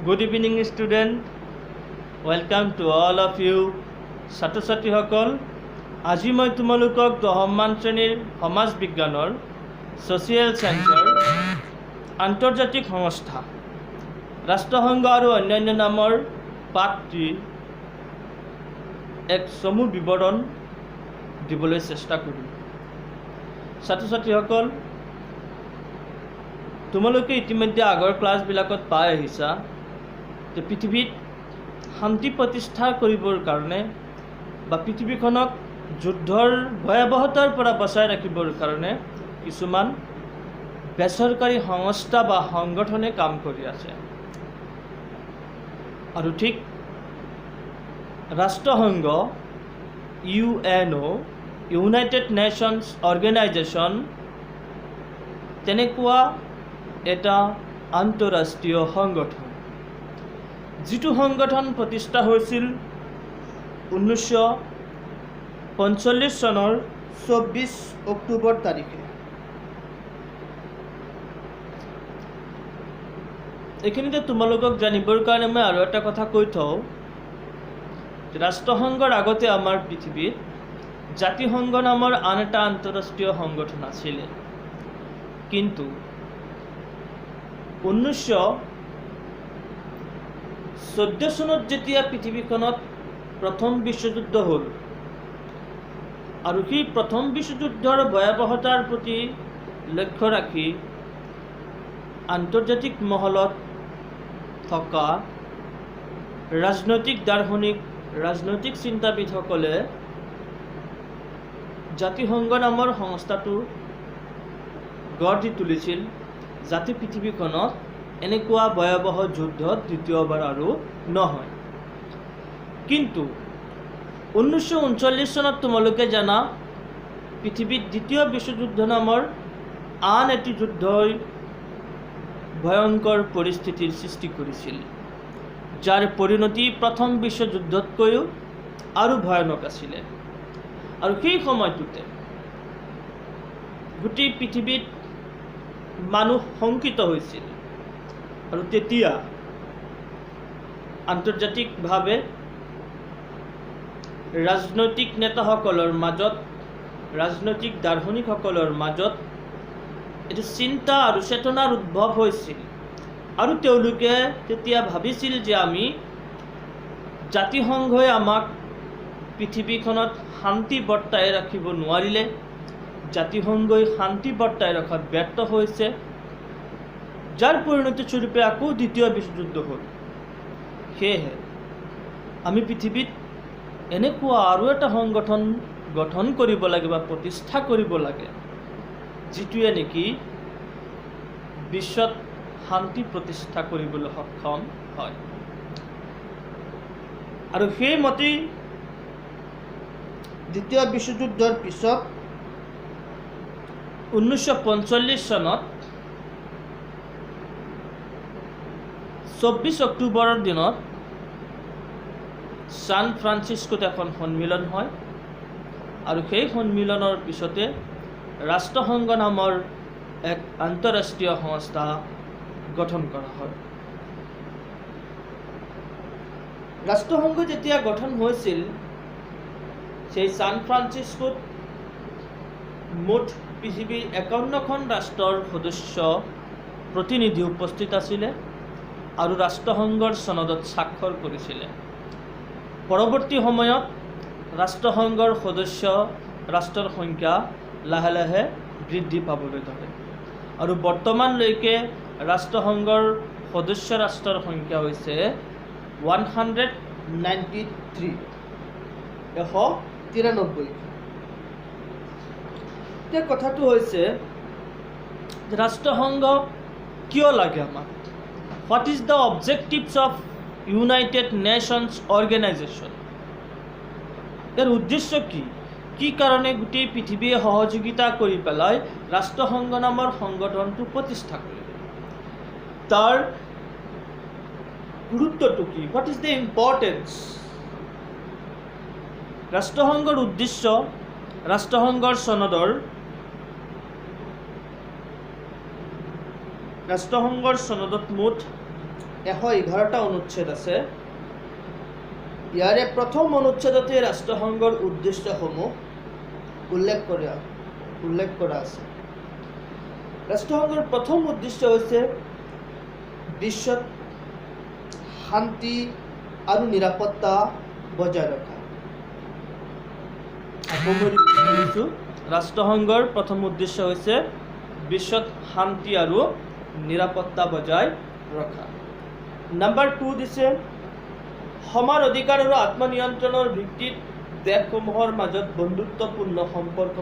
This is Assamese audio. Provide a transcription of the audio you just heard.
Good evening, student. Welcome to all of you. ছাত্ৰ ছাত্ৰীসকল, আজি মই তোমালোকক 10মান শ্ৰেণীৰ সমাজ বিজ্ঞানৰ ছ'চিয়েল সায়েন্সৰ আন্তৰ্জাতিক সংস্থা ৰাষ্ট্ৰসংঘ আৰু অন্যান্য নামৰ পাঠটি এক চমু বিৱৰণ দিবলৈ চেষ্টা কৰিম। ছাত্ৰ ছাত্ৰীসকল, তোমালোকে ইতিমধ্যে আগৰ ক্লাছবিলাকত পাই আহিছা যে পৃথিৱীত শান্তি প্ৰতিষ্ঠা কৰিবৰ কাৰণে বা পৃথিৱীখনক যুদ্ধৰ ভয়াৱহতাৰ পৰা বচাই ৰাখিবৰ কাৰণে কিছুমান বেচৰকাৰী সংস্থা বা সংগঠনে কাম কৰি আছে। আৰু ঠিক ৰাষ্ট্ৰসংঘ UNO ইউনাইটেড নেশ্যনছ অৰ্গেনাইজেশ্যন তেনেকুৱা এটা আন্তঃৰাষ্ট্ৰীয় সংগঠন, যিটো সংগঠন প্ৰতিষ্ঠা হৈছিল 1945 চনৰ 24 অক্টোবৰ তাৰিখে। এইখিনিতে তোমালোকক জানিবৰ কাৰণে মই আৰু এটা কথা কৈ থওঁ, ৰাষ্ট্ৰসংঘৰ আগতে আমাৰ পৃথিৱীত জাতিসংঘ নামৰ আন এটা আন্তঃৰাষ্ট্ৰীয় সংগঠন আছিলে। কিন্তু 1914 চনত যেতিয়া পৃথিৱীখনত প্ৰথম বিশ্বযুদ্ধ হ'ল আৰু সেই প্ৰথম বিশ্বযুদ্ধৰ ভয়াৱহতাৰ প্ৰতি লক্ষ্য ৰাখি আন্তৰ্জাতিক মহলত থকা ৰাজনৈতিক দাৰ্শনিক ৰাজনৈতিক চিন্তাবিদসকলে জাতিসংঘ নামৰ সংস্থাটো গঢ় দি তুলিছিল, যাতে পৃথিৱীখনত এনেকুৱা ভয়াৱহ যুদ্ধত দ্বিতীয়বাৰ আৰু নহয়। কিন্তু 1939 চনত তোমালোকে জানা পৃথিৱীত দ্বিতীয় বিশ্বযুদ্ধ নামৰ আন এটি যুদ্ধই ভয়ংকৰ পৰিস্থিতিৰ সৃষ্টি কৰিছিল, যাৰ পৰিণতি প্ৰথম বিশ্বযুদ্ধতকৈও আৰু ভয়ানক আছিলে। আৰু সেই সময়টোতে গোটেই পৃথিৱীত মানুহ শংকিত হৈছিল। আৰু তেতিয়া আন্তৰ্জাতিকভাৱে ৰাজনৈতিক নেতাসকলৰ মাজত, ৰাজনৈতিক দাৰ্শনিকসকলৰ মাজত এটি চিন্তা আৰু চেতনাৰ উদ্ভৱ হৈছিল। আৰু তেওঁলোকে তেতিয়া ভাবিছিল যে আমি জাতিসংঘই আমাক পৃথিৱীখনত শান্তি বৰ্তাই ৰাখিব নোৱাৰিলে, জাতিসংঘই শান্তি বৰ্তাই ৰখাত ব্যৰ্থ হৈছে, যাৰ পৰিণতি স্বৰূপে আকৌ দ্বিতীয় বিশ্বযুদ্ধ হ'ল। সেয়েহে আমি পৃথিৱীত এনেকুৱা আৰু এটা সংগঠন গঠন কৰিব লাগে বা প্ৰতিষ্ঠা কৰিব লাগে, যিটোৱে নেকি বিশ্বত শান্তি প্ৰতিষ্ঠা কৰিবলৈ সক্ষম হয়। আৰু সেইমতেই দ্বিতীয় বিশ্বযুদ্ধৰ পিছত 1945 চনত 24 অক্টোবৰৰ দিনত ছান ফ্ৰান্সিস্কোত এখন সন্মিলন হয়। আৰু সেই সন্মিলনৰ পিছতে ৰাষ্ট্ৰসংঘ নামৰ এক আন্তঃৰাষ্ট্ৰীয় সংস্থা গঠন কৰা হয়। ৰাষ্ট্ৰসংঘ যেতিয়া গঠন হৈছিল, সেই ছান ফ্ৰান্সিস্কোত মুঠ পৃথিৱীৰ 51খন ৰাষ্ট্ৰৰ সদস্য প্ৰতিনিধি উপস্থিত আছিলে আৰু ৰাষ্ট্ৰসংঘৰ চনদত স্বাক্ষৰ কৰিছিলে। পৰৱৰ্তী সময়ত ৰাষ্ট্ৰসংঘৰ সদস্য ৰাষ্ট্ৰৰ সংখ্যা লাহে লাহে বৃদ্ধি পাবলৈ ধৰে আৰু বৰ্তমানলৈকে ৰাষ্ট্ৰসংঘৰ সদস্য ৰাষ্ট্ৰৰ সংখ্যা হৈছে 193। এতিয়া কথাটো হৈছে যে ৰাষ্ট্ৰসংঘ কিয় লাগে আমাক? What is the objectives of United Nations Organisation? ইয়াৰ উদ্দেশ্য কি? কি কাৰণে গোটেই পৃথিৱীয়ে সহযোগিতা কৰি পেলাই ৰাষ্ট্ৰসংঘ নামৰ সংগঠনটো প্ৰতিষ্ঠা কৰিলে? তাৰ গুৰুত্বটো কি? What is the importance? ৰাষ্ট্ৰসংঘৰ উদ্দেশ্য ৰাষ্ট্ৰসংঘৰ চনদৰ ৰাষ্ট্ৰসংঘৰ চনদত মুঠ 111টা অনুচ্ছেদ আছে। ইয়াৰে প্ৰথম অনুচ্ছেদতে ৰাষ্ট্ৰসংঘৰ উদ্দেশ্যসমূহ উল্লেখ কৰা আছে। ৰাষ্ট্ৰসংঘৰ প্ৰথম উদ্দেশ্য হৈছে বিশ্বত শান্তি আৰু নিৰাপত্তা বজাই ৰখা। ৰাষ্ট্ৰসংঘৰ প্ৰথম উদ্দেশ্য হৈছে বিশ্বত শান্তি আৰু নিৰাপত্তা বজাই ৰখা। নাম্বাৰ 2 দিছে সমান অধিকাৰ আৰু আত্মনিয়ন্ত্ৰণৰ ভিত্তিত দেশসমূহৰ মাজত বন্ধুত্বপূৰ্ণ সম্পৰ্ক